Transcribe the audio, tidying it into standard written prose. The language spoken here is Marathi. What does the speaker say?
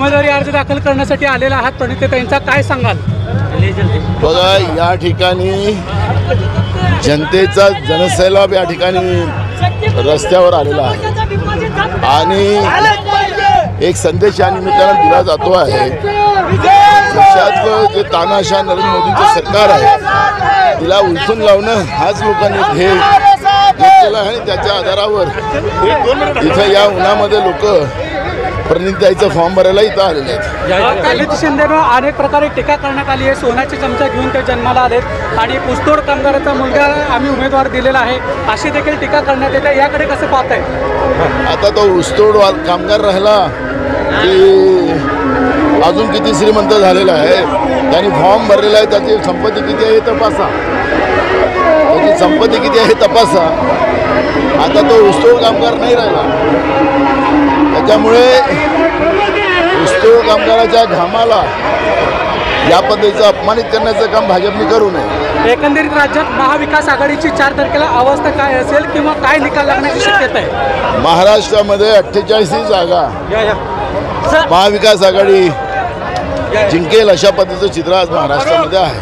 उमेदवारी अर्ज दाखल करण्यासाठी आलेला आहात प्रणिती त्यांचा काय सांगाल? बघा, या ठिकाणी जनतेचा जनसैलाब या ठिकाणी रस्त्यावर आलेला आहे आणि एक संदेश या निमित्तानं दिला जातो आहे. देशातलं जे तानाशाह नरेंद्र मोदींचं सरकार आहे तिला उलथून लावणं हाच लोकांनी ध्येय घेतलेला आहे. त्याच्या आधारावर इथं या उन्हामध्ये लोक प्रणितीताईचा फॉर्म भरायला इथं आलेले आहेत. प्रणिती शिंदेवर अनेक प्रकारे टीका करण्यात आली आहे. सोन्याची चमचा घेऊन ते जन्माला आलेत आणि ऊसतोड कामगाराचा मुलगा आम्ही उमेदवार दिलेला आहे अशी देखील टीका करण्यात येते. याकडे कसं पाहताय? आता तो ऊसतोड कामगार राहिला की अजून किती श्रीमंत झालेला आहे. त्यांनी फॉर्म भरलेला आहे. त्याची संपत्ती किती आहे हे तपासा. त्याची संपत्ती किती आहे हे तपासा. आता तो ऊसतोड कामगार नाही राहिला. त्याच्यामुळे ऊसतोड कामगाराच्या घामाला या पद्धतीचं अपमानित करण्याचं काम भाजपने करू नये. एकंदरीत राज्यात महाविकास आघाडीची 4 तारखेला अवस्था काय असेल किंवा काय निकाल लागण्याची शक्यता आहे? महाराष्ट्रामध्ये 48 जागा महाविकास आघाडी जिंकेल अशा पद्धतीचं चित्र आज महाराष्ट्रामध्ये आहे.